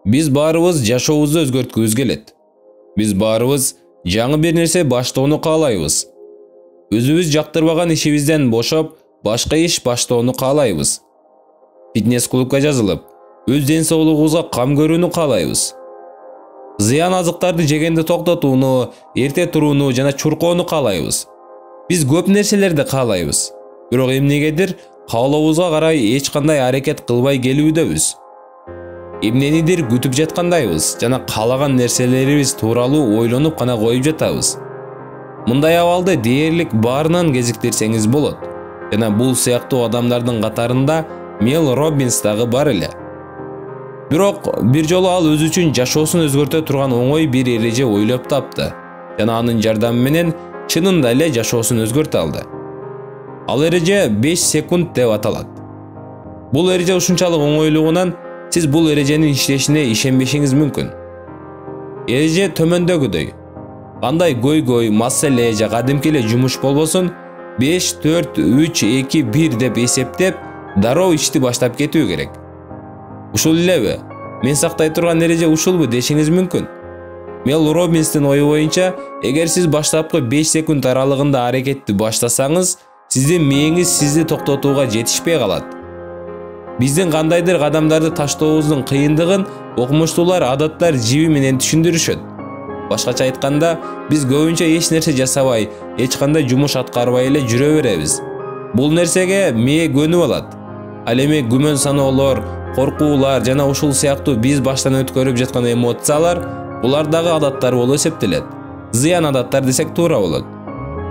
Биз баарыбыз жашообузду өзгөрткүбүз келет. Биз баарыбыз жаңы бир нерсе баштоону каалайбыз. Өзүбүз жактырбаган ишибизден бошоп, башка иш баштоону каалайбыз. Фитнес клубка жазылып, өз ден соолугубузга кам көрүүнү каалайбыз. Зыян азыктарды жегенди токтотууну, эрте турууну жана чуркоону каалайбыз. Биз көп нерселерди каалайбыз. Бирок эмнегедир каалообузга карай эч кандай аракет кылбай келүүдөбүз. Эмненидир күтүп жаткандайбыз жана каалаган нерселерибиз тууралуу ойлонуп гана коюп жатабыз. Мындай абалды дээрлик баарынан кезиктирсеңиз болот. Жана бул сыяктуу адамдардын катарында Мел Роббинс дагы бар эле. Бирок бир жолу ал өзү үчүн жашоосун өзгөртө турган оңой бир эреже ойлоп тапты жана анын жардамы менен чынында эле жашоосун өзгөртө алды. Ал эреже 5 секунд деп аталат. Бул эреже ушунчалык оңойлугунан сиз бул эреженин иштешине ишенбешиңиз мүмкүн. Эреже төмөндөгүдөй. Кандай көйгөй, маселе же кадимки эле жумуш болбосун, 5, 4, 3, 2, 1 деп эсептеп, дароо ишти баштап кетүү керек. Ушул элеби? Мен сактай турган эреже ушулбу дешиңиз мүмкүн. Мел Роббинстин ою боюнча, эгер сиз баштапкы 5 секунд аралыгында аракетти баштасаңыз, сиздин мээңиз сизди токтотууга жетишпей калат. Биздин кандайдыр кадамдарды таштообуздун кыйындыгын окумуштуулар адаттар жиби менен түшүндүрүшөт. Башкача айтканда, биз көбүнчө эч нерсе жасабай, эч кандай жумуш аткарбай эле жүрө беребиз. Бул нерсеге мээ көнүп алат. Ал эми күмөн саноолор, коркуулар жана ушул сыяктуу биз баштан өткөрүп жаткан эмоциялар булар дагы адаттар болуп эсептелет. Зыян адаттар десек туура болот.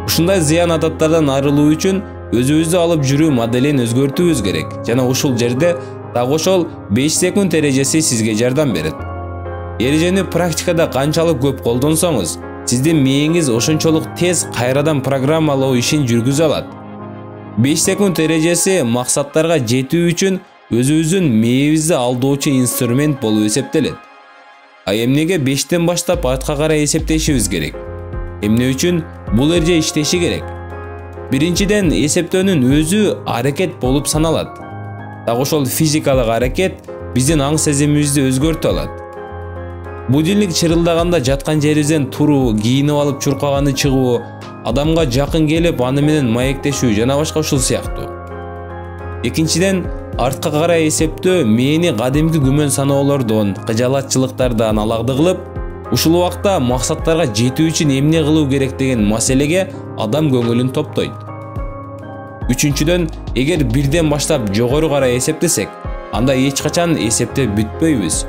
Ушундай зыян адаттардан арылуу үчүн өзүбүздү алып жүрүү моделин өзгөртүүбүз керек. Жана ушул жерде так ошол 5 секунд эрежеси сизге жардам берет. Эрежени практикада канчалык көп колдонсоңуз, сиздин мээңиз ошончолук тез кайрадан программалоо ишин жүргүзө алат. 5 секунд эрежеси максаттарга жетүү үчүн өзүбүздүн мээбизди алдоочу инструмент болуп эсептелет. А эмнеге 5тен баштап артка карай эсептешибиз керек? Эмне үчүн бул эреже иштеши керек? Биринчиден, эсептөөнүн өзү аракет болуп саналат. Так ошол физикалык аракет биздин аң сезимибизди өзгөртө алат. Будильник чырылдаганда жаткан жерибизден туруу, кийинип алып чуркаганы чыгуу, адамга жакын келип аны менен маектешүү жана башка ушул сыяктуу. Экинчиден, артка карай эсептөө мээни кадимки күмөн саноолордон, кыжалатчылыктардан алагды кылып, ушул убакта максаттарга жетүү үчүн эмне кылуу керек деген маселеге адам көңүлүн топтойт. Үчүнчүдөн, эгер бирден баштап жогору карай эсептесек, анда эч качан эсептеп бүтпөйбүз.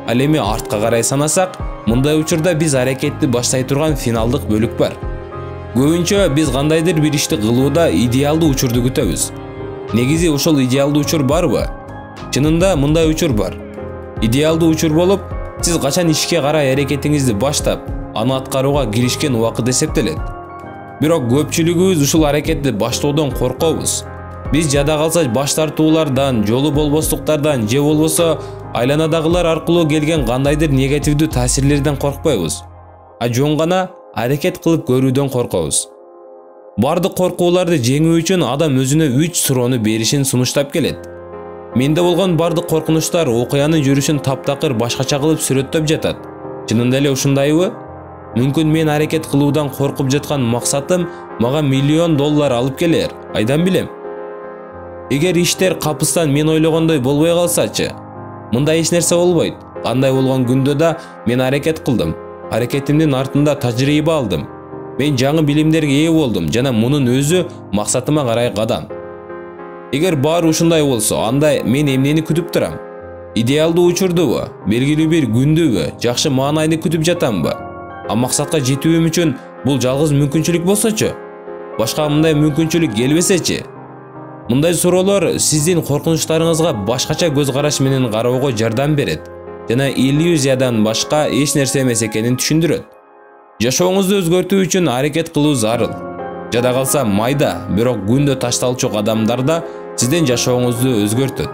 Ал эми артка карай санасак, мындай учурда биз аракетти баштай турган финалдык бөлүк бар. Көбүнчө биз кандайдыр бир ишти кылууда идеалдуу учурду күтөбүз. Негизи ошол идеалдуу учур барбы? Чынында мындай учур бар. Идеалдуу учур болуп, сиз качан ишке карай аракетиңизди баштап, аны аткарууга киришкен убакыт эсептелет. Бирок көпчүлүгүбүз ушул аракетти баштоодон коркобуз. Биз жада калса баш тартуулардан, жолу болбостуктардан же болбосо айланадагылар аркылуу келген кандайдыр негативдүү таасирлерден коркпойбуз, а жөн гана аракет кылып көрүүдөн коркобуз. Бардык коркууларды жеңүү үчүн адам өзүнө 3 суроону беришин сунуштап келет. Менде болгон бардык коркунучтар окуянын жүрүшүн таптакыр башкача кылып сүрөттөп жатат. Чынында эле ушундайбы? Мүмкүн мен аракет кылуудан коркуп жаткан максатым мага $1,000,000 алып келер, айдан билем. Эгер иштер капыстан мен ойлогондой болбой калсачы? Мындай эч нерсе болбойт. Кандай болгон күндө да мен аракет кылдым. Аракетимдин артында тажрыйба алдым. Мен жаңы билимдерге ээ болдум жана мунун өзү максатыма карай кадам. Эгер баары ушундай болсо, анда мен эмнени күтүп турам? Идеалдуу учурдубу, белгилүү бир күндүбү, жакшы маанайды күтүп жатамбы? А максатка жетүүм үчүн бул жалгыз мүмкүнчүлүк болсочу? Башка мындай мүмкүнчүлүк келбесечи? Мындай суроолор сиздин коркунучтарыңызга башкача көз караш менен кароого жардам берет жана иллюзиядан башка эч нерсе эмес экенин түшүндүрөт. Жашооңузду өзгөртүү үчүн аракет кылуу зарыл. Жада калса майда, бирок күндө ташталчу кадамдар да сиздин жашооңузду өзгөртөт.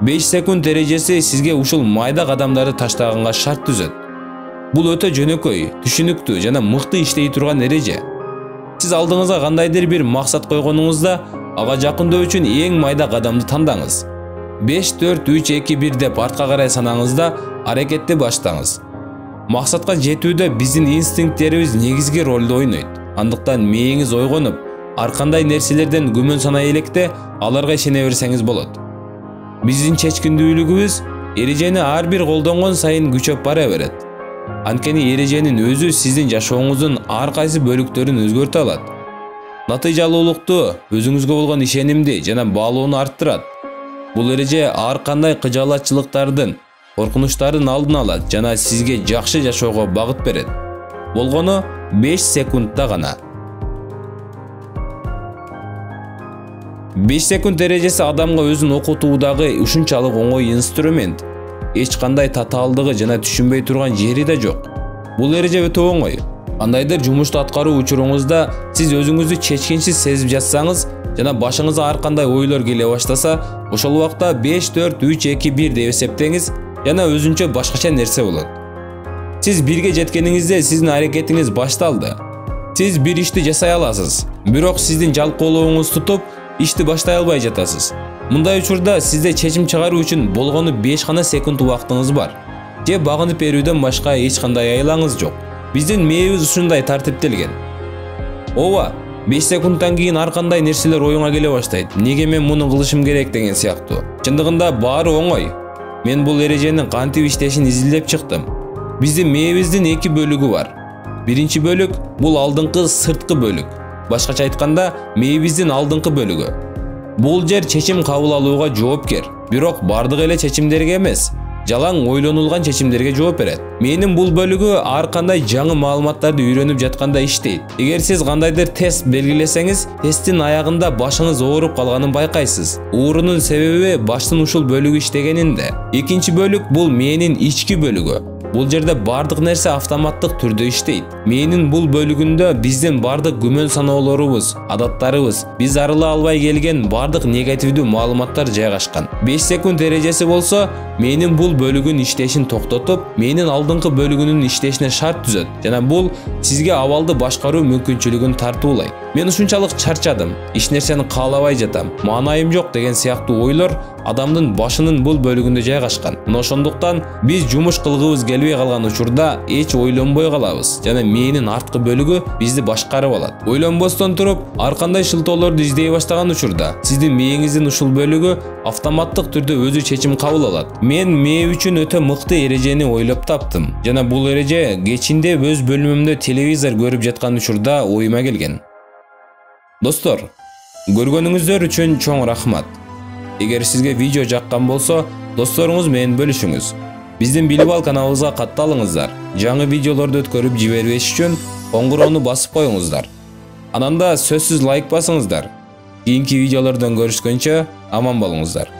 5 секунд эрежеси сизге ушул майда кадамдарды таштаганга шарт түзөт. Бул өтө жөнөкөй, түшүнүктүү жана мыкты иштей турган эреже. Сиз алдыңызга кандайдыр бир максат койгонуңузда, ага жакындоо үчүн эң майда кадамды тандаңыз. 5-4-3-2-1 деп артқа қарай санаңыз да аракетти баштаңыз. Мақсатқа жетүүдө биздин инстинкттерибиз негизги ролду ойнойт. Андыктан мээңиз ойгонуп, ар кандай нерселерден күмөн санай электе аларга ишене берсеңиз болот. Биздин чечкиндүүлүгүбүз эрежени ар бир колдонгон сайын күчөп бара берет. Анткени эреженин өзү сиздин жашооңуздун ар кайсы бөлүктөрүн өзгөртө алат. Натыйжалуулукту, өзүңүзгө болгон ишенимди жана баалоону арттырат. Бул эреже ар кандай кыжаалатчылыктардын, коркунучтардын алдын алат жана сизге жакшы жашоого багыт берет. Болгону 5 секундта гана. 5 секунд эрежеси адамга өзүн окутуудагы ушунчалык оңой инструмент. Эч кандай татаалдыгы жана түшүнбөй турган жери да жок. Бул эреже өтө оңой. Кандайдыр жумушту аткаруу учуруңузда сиз өзүңүздү чечкинсиз сезип жатсаңыз жана башыңызга ар кандай ойлор келе баштаса, ошол убакта 5-4-3-2-1 деп эсептеңиз жана өзүнчө башкача нерсе болот. Сиз бирге жеткениңизде сиздин аракетиңиз башталды. Сиз бир ишти жасай аласыз, бирок сиздин жалкоолугуңуз тутуп, ишти баштай албай жатасыз. Мындай учурда сизде чечим чыгаруу үчүн болгону 5 гана секунд убактыңыз бар. Же багынып берүүдөн башка эч кандай айлаңыз жок. Биздин мээбиз ушундай тартиптелген. Ооба, 5 секундтан кийин ар кандай нерселер оюңа келе баштайт. Неге мен муну кылышым керек деген сыяктуу. Чындыгында баары оңой. Мен бул эреженин кантип иштешин изилдеп чыктым. Биздин мээбиздин 2 бөлүгү бар. Биринчи бөлүк бул алдыңкы сырткы бөлүк. Башкача айтканда, мээбиздин алдыңкы бөлүгү. Бул жер чечим кабыл алууга жоопкер, бирок бардык эле чечимдерге эмес, жалаң ойлонулган чечимдерге жооп берет. Менин бул бөлүгү ар кандай жаңы маалыматтарды үйрөнүп жатканда иштейт. Эгер сиз кандайдыр тест белгилесеңиз, тесттин аягында башыңыз ооруп калганын байкайсыз. Оорунун себеби баштын ушул бөлүгү иштегенинде. Экинчи бөлүк бул менин ички бөлүгү. Бул жерде бардык нерсе автоматтык түрдө иштейт. Менин бул бөлүгүндө биздин бардык күмөн саноолорубуз, адаттарыбыз, биз арыла албай келген бардык негативдүү маалыматтар жайгашкан. 5 секунд эрежеси болсо, менин бул бөлүгүн иштешин токтотуп, менин алдыңкы бөлүгүнүн иштешине шарт түзөт. Жана бул сизге абалды башкаруу мүмкүнчүлүгүн тартуулайт. Мен ушунчалык чарчадым, эч нерсени каалабай жатам, маанайым жок деген сыяктуу ойлор адамдын башынын бул бөлүгүндө жайгашкан. Мына ошондуктан биз жумуш кылгыбыз келбей калган учурда эч ойлонбой калабыз жана мээнин арткы бөлүгү бизди башкарып алат. Ойлонбостон туруп, ар кандай шылтоолорду издей баштаган учурда сиздин мээңиздин ушул бөлүгү автоматтык түрдө өзү чечим кабыл алат. Мен мээ үчүн өтө мыкты эрежени ойлоп таптым жана бул эреже кечинде өз бөлмөмдө телевизор көрүп жаткан учурда оюма келген. Достор, көргөнүңүздөр үчүн чоң рахмат. Эгер сизге видео жаккан болсо, досторуңуз менен бөлүшүңүз. Биздин Билип ал каналыбызга катталыңыздар. Жаңы видеолорду өткөрүп жибербеш үчүн коңгуроону басып коюңуздар. Анан да сөзсүз лайк басыңыздар. Кийинки видеолордон көрүшкөнчө аман болуңуздар.